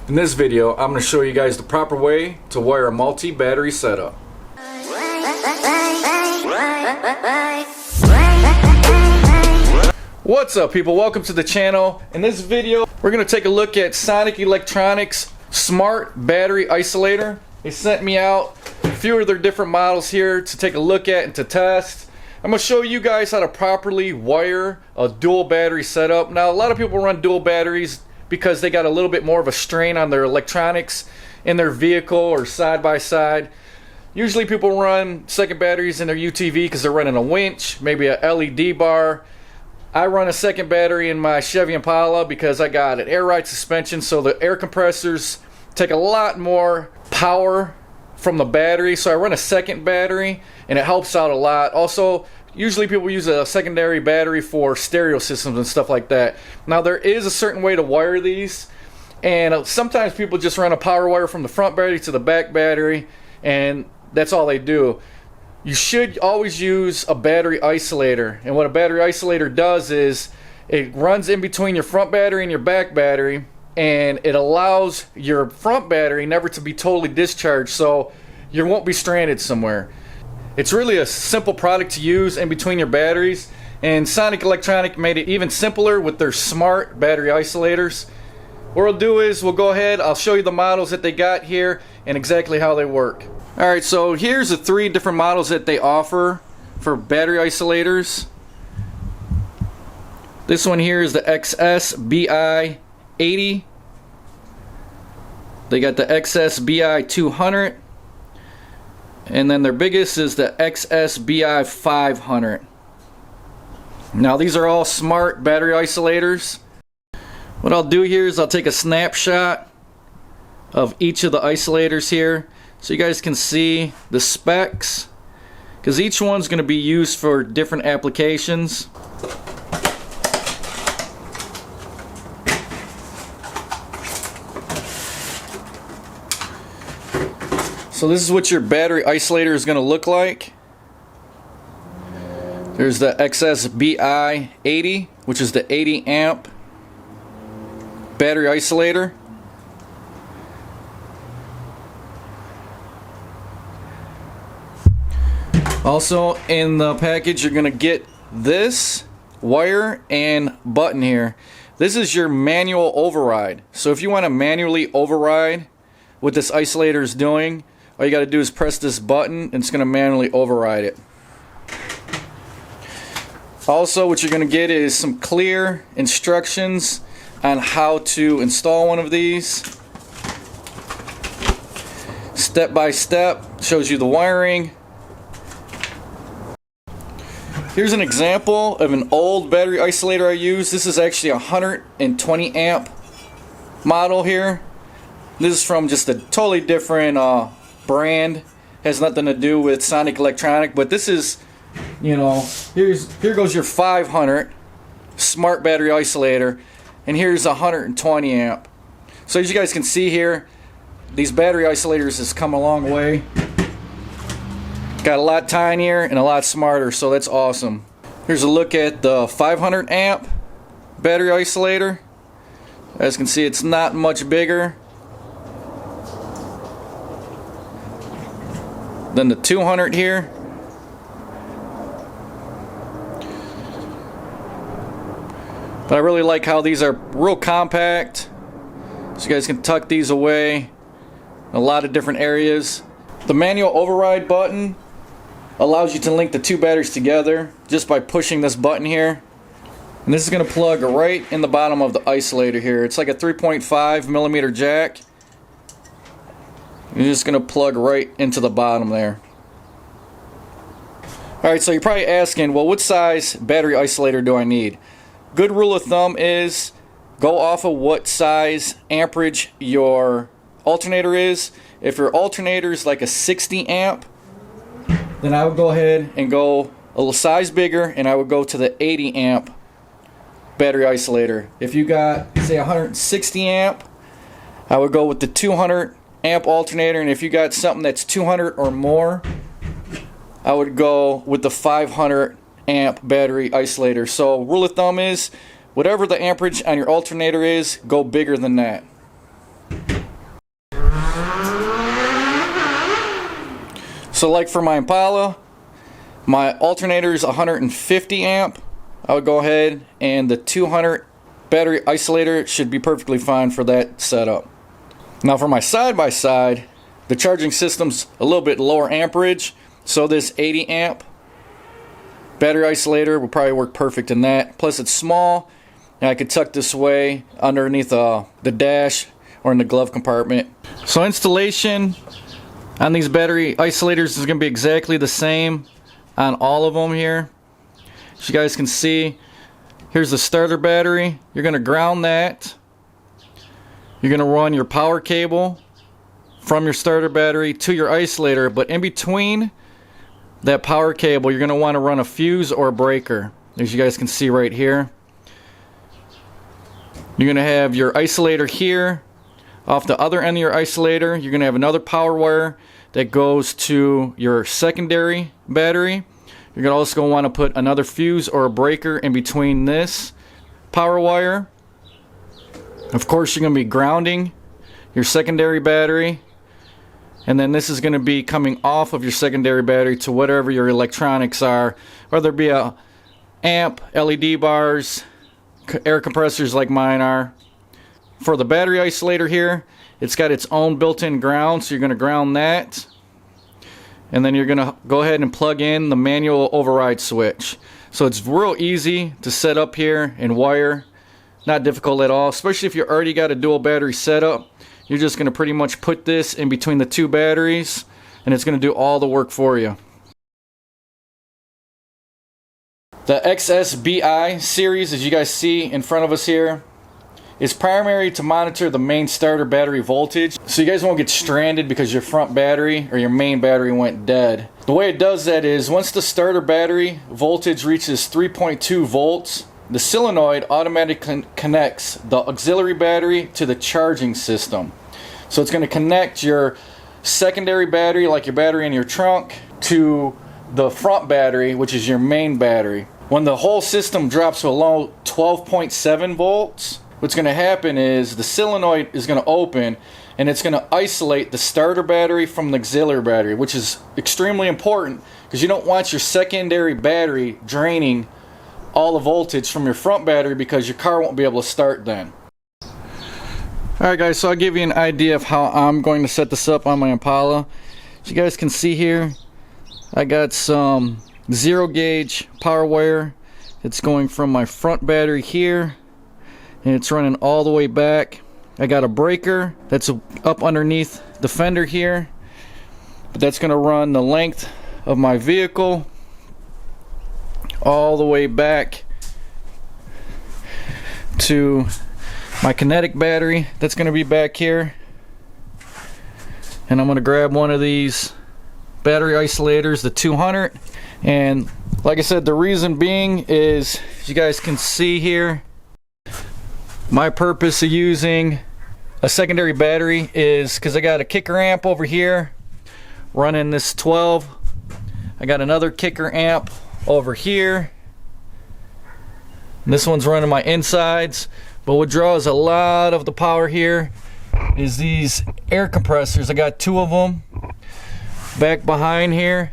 In this video, I'm going to show you guys the proper way to wire a multi-battery setup. What's up, people? Welcome to the channel. In this video, we're going to take a look at Sonic Electronics Smart Battery Isolator. They sent me out a few of their different models here to take a look at and to test. I'm going to show you guys how to properly wire a dual battery setup. Now, a lot of people run dual batteries because they got a little bit more of a strain on their electronics in their vehicle or side by side. Usually people run second batteries in their UTV because they're running a winch, maybe a LED bar. I run a second battery in my Chevy Impala because I got an air ride suspension, so the air compressors take a lot more power from the battery, so I run a second battery and it helps out a lot. Also, usually people use a secondary battery for stereo systems and stuff like that. Now, there is a certain way to wire these, and sometimes people just run a power wire from the front battery to the back battery, and that's all they do. You should always use a battery isolator, and what a battery isolator does is it runs in between your front battery and your back battery, and it allows your front battery never to be totally discharged, so you won't be stranded somewhere. It's really a simple product to use in between your batteries, and Sonic Electronic made it even simpler with their smart battery isolators. What we'll do is we'll go ahead, I'll show you the models that they got here and exactly how they work. Alright, so here's the three different models that they offer for battery isolators. This one here is the XS-BI 80. They got the XS-BI 200. And then their biggest is the XS-BI 500. Now, these are all smart battery isolators. What I'll do here is I'll take a snapshot of each of the isolators here so you guys can see the specs, because each one's going to be used for different applications. So this is what your battery isolator is going to look like. There's the XS-BI 80, which is the 80 amp battery isolator. Also in the package you're going to get this wire and button here. This is your manual override. So if you want to manually override what this isolator is doing, all you got to do is press this button and it's going to manually override it. Also, what you're going to get is some clear instructions on how to install one of these. Step by step, shows you the wiring. Here's an example of an old battery isolator I use. This is actually a 120 amp model here. This is from just a totally different brand. Has nothing to do with Sonic Electronic, but this is, you know, here goes your 500 smart battery isolator, and here's a 120 amp. So as you guys can see here, these battery isolators has come a long way. Got a lot tinier and a lot smarter, so that's awesome. Here's a look at the 500 amp battery isolator. As you can see, it's not much bigger than the 200 here. But I really like how these are real compact, so you guys can tuck these away in a lot of different areas. The manual override button allows you to link the two batteries together just by pushing this button here. And this is going to plug right in the bottom of the isolator here. It's like a 3.5 millimeter jack. You're just going to plug right into the bottom there. Alright, so you're probably asking, well, what size battery isolator do I need? Good rule of thumb is go off of what size amperage your alternator is. If your alternator is like a 60 amp, then I would go ahead and go a little size bigger, and I would go to the 80 amp battery isolator. If you got, say, 160 amp, I would go with the 200 amp alternator, and if you got something that's 200 or more, I would go with the 500 amp battery isolator. So rule of thumb is whatever the amperage on your alternator is, go bigger than that. So like for my Impala, my alternator is 150 amp. I would go ahead, and the 200 battery isolator should be perfectly fine for that setup. Now for my side-by-side, the charging system's a little bit lower amperage, so this 80 amp battery isolator will probably work perfect in that. Plus it's small, and I could tuck this away underneath the dash or in the glove compartment. So installation on these battery isolators is going to be exactly the same on all of them here. As you guys can see, here's the starter battery. You're going to ground that. You're going to run your power cable from your starter battery to your isolator, but in between that power cable you're going to want to run a fuse or a breaker, as you guys can see right here. You're going to have your isolator here. Off the other end of your isolator you're going to have another power wire that goes to your secondary battery. You're going to also want to put another fuse or a breaker in between this power wire. Of course you're going to be grounding your secondary battery, and then this is going to be coming off of your secondary battery to whatever your electronics are, whether it be a amp, LED bars, air compressors like mine are. For the battery isolator here, it's got its own built-in ground, so you're going to ground that, and then you're going to go ahead and plug in the manual override switch. So it's real easy to set up here and wire. Not difficult at all, especially if you already got a dual battery setup. You're just going to pretty much put this in between the two batteries, and it's going to do all the work for you. The XSBI series, as you guys see in front of us here, is primary to monitor the main starter battery voltage, so you guys won't get stranded because your front battery or your main battery went dead. The way it does that is once the starter battery voltage reaches 3.2 volts, the solenoid automatically connects the auxiliary battery to the charging system. So it's going to connect your secondary battery, like your battery in your trunk, to the front battery, which is your main battery. When the whole system drops to a low 12.7 volts, what's going to happen is the solenoid is going to open, and it's going to isolate the starter battery from the auxiliary battery, which is extremely important because you don't want your secondary battery draining all the voltage from your front battery, because your car won't be able to start then. Alright guys, so I'll give you an idea of how I'm going to set this up on my Impala. As you guys can see here, I got some 0 gauge power wire. It's going from my front battery here, and it's running all the way back. I got a breaker that's up underneath the fender here, but that's going to run the length of my vehicle all the way back to my kinetic battery that's going to be back here. And I'm going to grab one of these battery isolators, the 200, and like I said, the reason being is, as you guys can see here, my purpose of using a secondary battery is because I got a kicker amp over here running this 12. I got another kicker amp over here. This one's running my insides, but what draws a lot of the power here is these air compressors. I got 2 of them back behind here,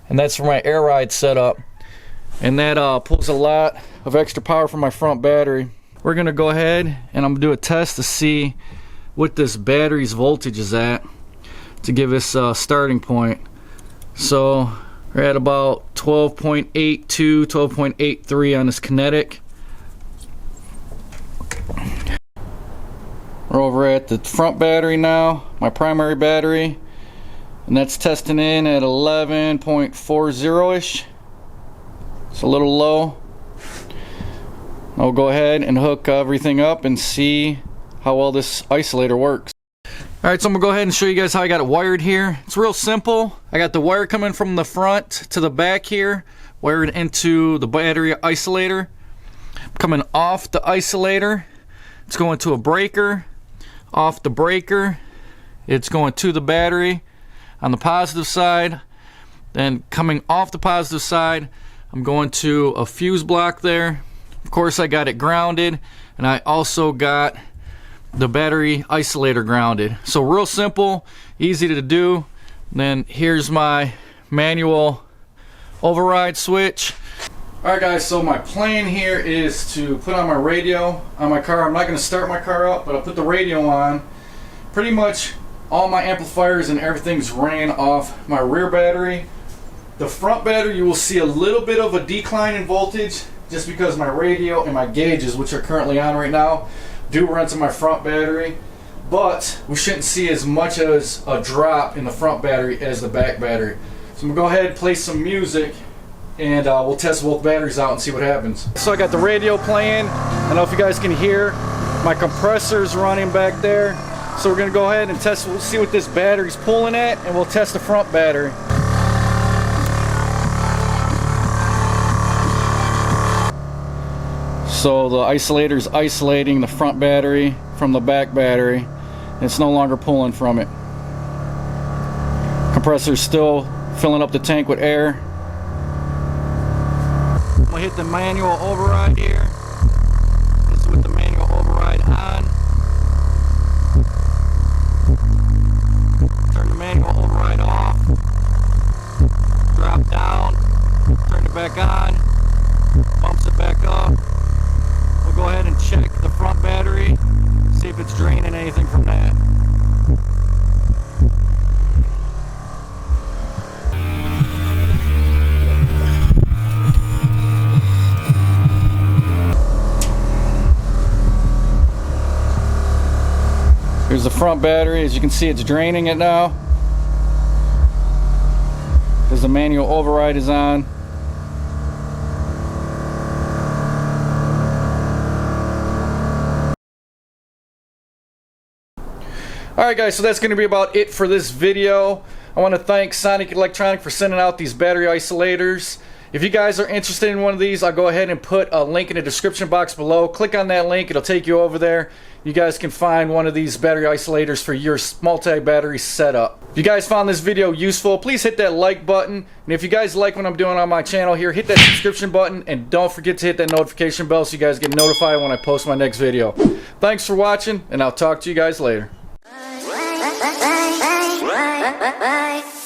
and that's for my air ride setup, and that pulls a lot of extra power from my front battery. We're gonna go ahead and I'm gonna do a test to see what this battery's voltage is at to give us a starting point. So we're at about 12.82, 12.83 on this kinetic. We're over at the front battery now, my primary battery, and that's testing in at 11.40-ish. It's a little low. I'll go ahead and hook everything up and see how well this isolator works. Alright, so I'm going to go ahead and show you guys how I got it wired here. It's real simple. I got the wire coming from the front to the back here, wired into the battery isolator. Coming off the isolator, it's going to a breaker. Off the breaker, it's going to the battery on the positive side. Then coming off the positive side, I'm going to a fuse block there. Of course, I got it grounded, and I also got the battery isolator grounded. So real simple, easy to do. Then here's my manual override switch. Alright guys, so my plan here is to put on my radio on my car. I'm not going to start my car up, but I'll put the radio on. Pretty much all my amplifiers and everything's ran off my rear battery. The front battery, you will see a little bit of a decline in voltage just because my radio and my gauges, which are currently on right now, do run to my front battery. But we shouldn't see as much as a drop in the front battery as the back battery. So I'm going to go ahead and play some music, and we'll test both batteries out and see what happens. So I got the radio playing. I don't know if you guys can hear. My compressor's running back there. So we're going to go ahead and test, we'll see what this battery's pulling at, and we'll test the front battery. So the isolator's isolating the front battery from the back battery. It's no longer pulling from it. Compressor's still filling up the tank with air. I'm gonna hit the manual override here. This is with the manual override on. Turn the manual override off. Drop down. Turn it back on. Bumps it back up. We'll go ahead and check the front battery. See if it's draining anything from that. Here's the front battery. As you can see, it's draining it now because the manual override is on. Alright guys, so that's going to be about it for this video. I want to thank Sonic Electronic for sending out these battery isolators. If you guys are interested in one of these, I'll go ahead and put a link in the description box below. Click on that link, it'll take you over there. You guys can find one of these battery isolators for your multi-battery setup. If you guys found this video useful, please hit that like button. And if you guys like what I'm doing on my channel here, hit that subscription button. And don't forget to hit that notification bell so you guys get notified when I post my next video. Thanks for watching, and I'll talk to you guys later. Bye.